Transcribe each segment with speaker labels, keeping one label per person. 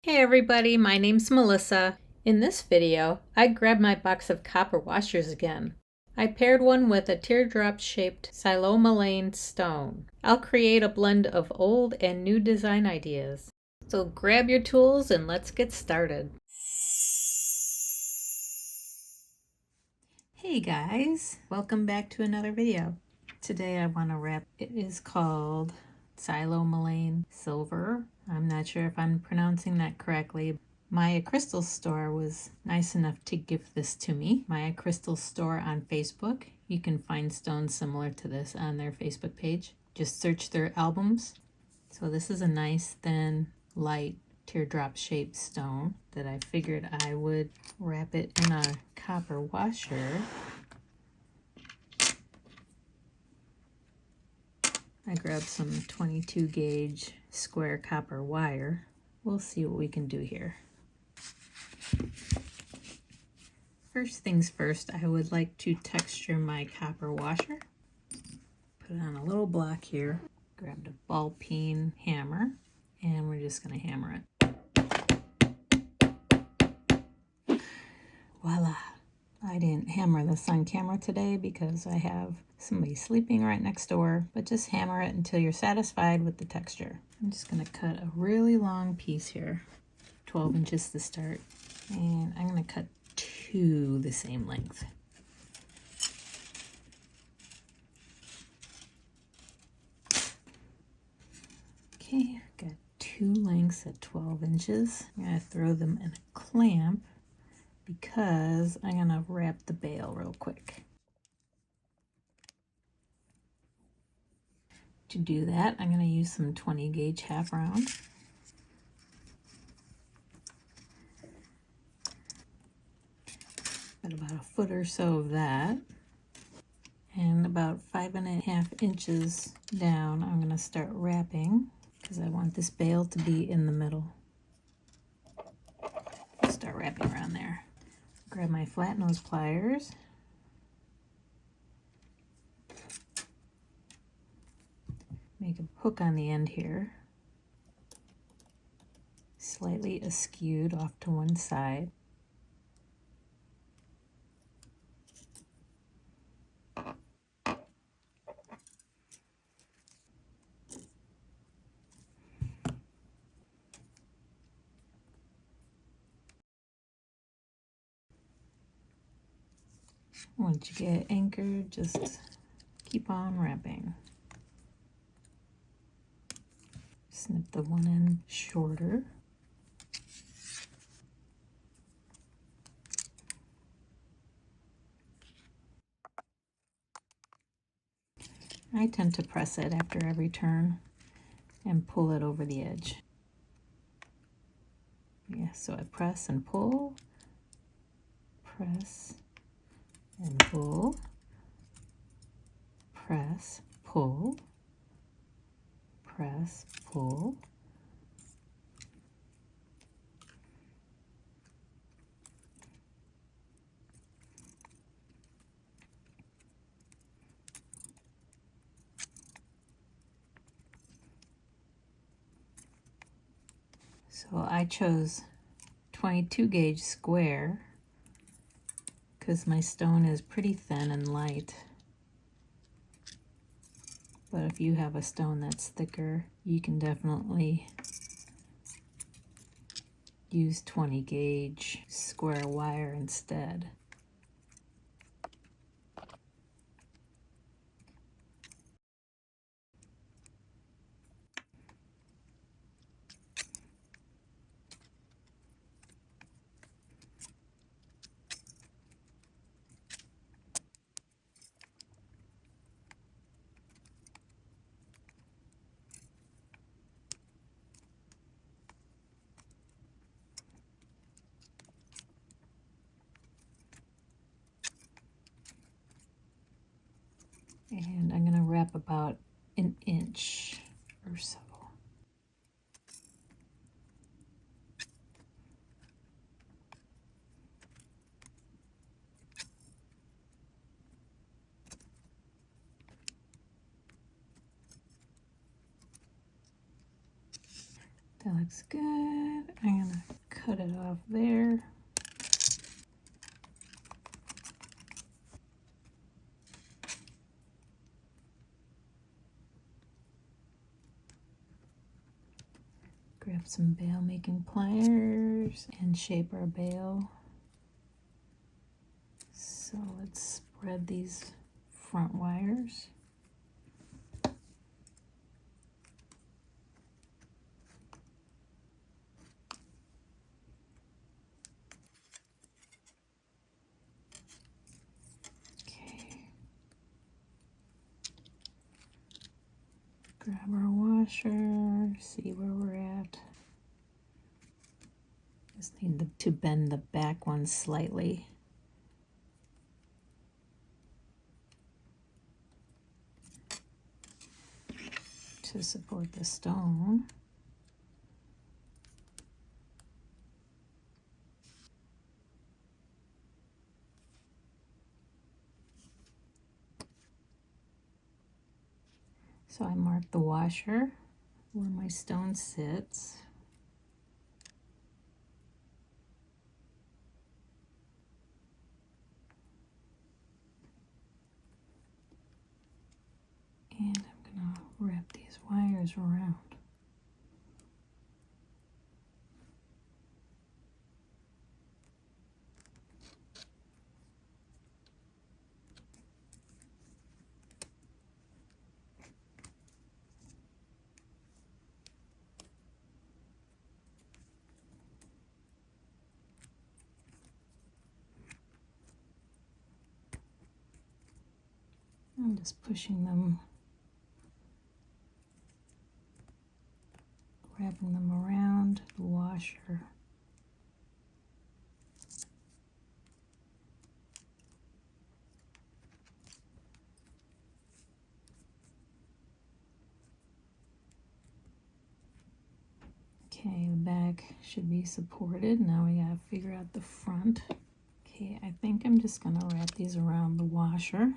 Speaker 1: Hey everybody, my name's Melissa. In this video, I grabbed my box of copper washers again. I paired one with a teardrop-shaped psilomelane stone. I'll create a blend of old and new design ideas. So grab your tools and let's get started. Hey guys, welcome back to another video. Today I want to wrap, it is called psilomelane silver. I'm not sure if I'm pronouncing that correctly. Maya Crystal Store was nice enough to gift this to me. Maya Crystal Store on Facebook. You can find stones similar to this on their Facebook page. Just search their albums. So this is a nice thin light teardrop shaped stone that I figured I would wrap it in a copper washer. I grabbed some 22 gauge square copper wire. We'll see what we can do here. First things first, I would like to texture my copper washer. Put it on a little block here. Grabbed a ball peen hammer and we're just going to hammer it. Voila! I didn't hammer this on camera today because I have somebody sleeping right next door, but just hammer it until you're satisfied with the texture. I'm just going to cut a really long piece here, 12 inches to start, and I'm going to cut two the same length. Okay, I've got two lengths at 12 inches. I'm going to throw them in a clamp because I'm going to wrap the bail real quick. To do that, I'm going to use some 20 gauge half round. Got about a foot or so of that. And about 5.5 inches down, I'm going to start wrapping because I want this bail to be in the middle. Start wrapping around there. Grab my flat nose pliers. Make a hook on the end here. Slightly askewed off to one side. Once you get anchored, just keep on wrapping. Snip the one end shorter. I tend to press it after every turn and pull it over the edge. Yeah, so I press and pull, press and pull, press, pull, press, pull. So I chose 22 gauge square because my stone is pretty thin and light. But if you have a stone that's thicker, you can definitely use 20 gauge square wire instead. And I'm going to wrap about an inch or so. That looks good. I'm going to cut it off there. Grab some bail making pliers and shape our bail. So let's spread these front wires. Grab our washer, see where we're at. Just need to bend the back one slightly. To support the stone. So I marked the washer where my stone sits. And I'm gonna wrap these wires around. I'm just pushing them, wrapping them around the washer. Okay, the back should be supported. Now we gotta figure out the front. Okay, I think I'm just gonna wrap these around the washer.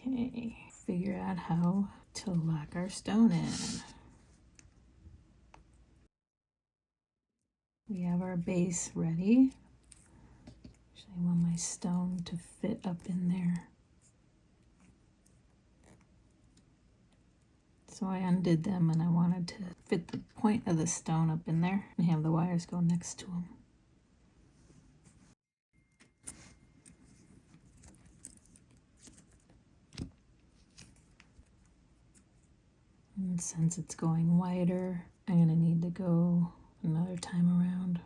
Speaker 1: Okay, figure out how to lock our stone in. We have our base ready. Actually, I want my stone to fit up in there. So I undid them and I wanted to fit the point of the stone up in there and have the wires go next to them. And since it's going wider, I'm going to need to go another time around.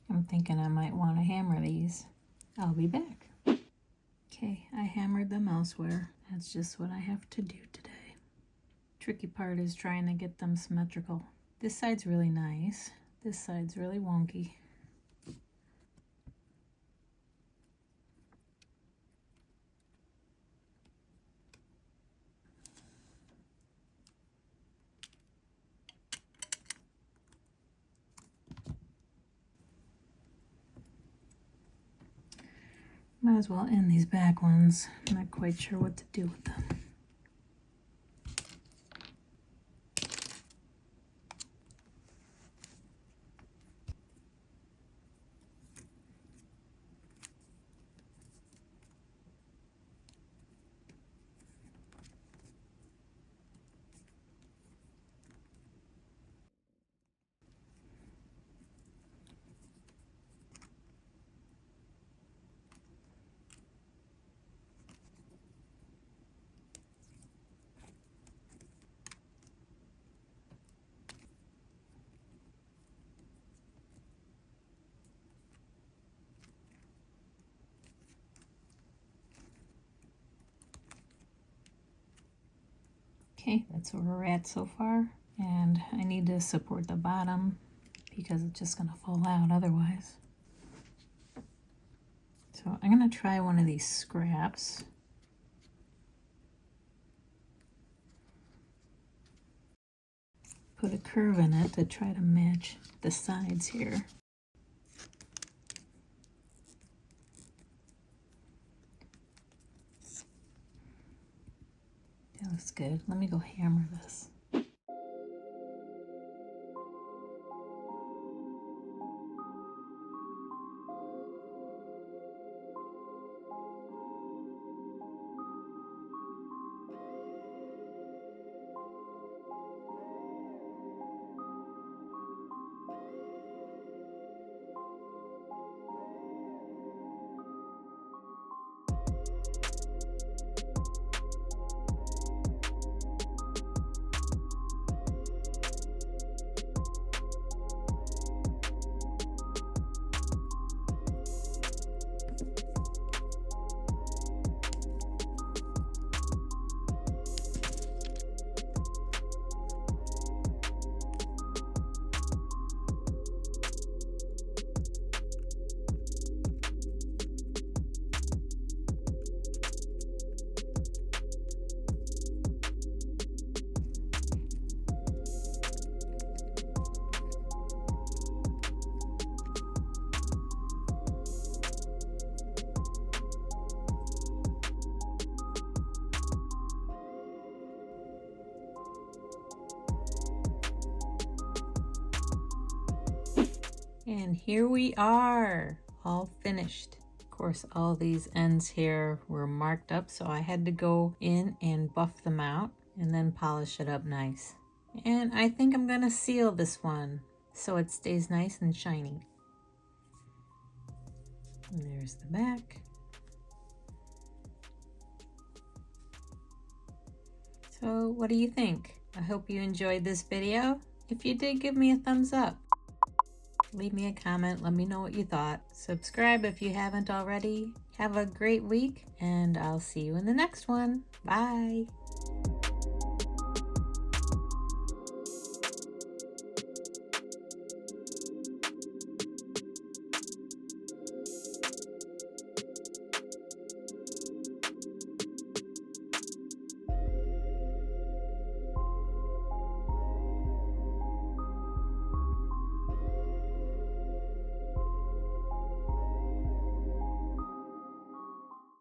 Speaker 1: I'm thinking I might want to hammer these. I'll be back. Okay, I hammered them elsewhere. That's just what I have to do today. Tricky part is trying to get them symmetrical. This side's really nice. This side's really wonky. Might as well end these back ones. I'm not quite sure what to do with them. Okay, that's where we're at so far. And I need to support the bottom because it's just gonna fall out otherwise. So I'm gonna try one of these scraps. Put a curve in it to try to match the sides here. That looks good. Let me go hammer this. And here we are, all finished. Of course, all these ends here were marked up, so I had to go in and buff them out and then polish it up nice. And I think I'm gonna seal this one so it stays nice and shiny. And there's the back. So what do you think? I hope you enjoyed this video. If you did, give me a thumbs up. Leave me a comment, let me know what you thought. Subscribe if you haven't already. Have a great week, and I'll see you in the next one. Bye.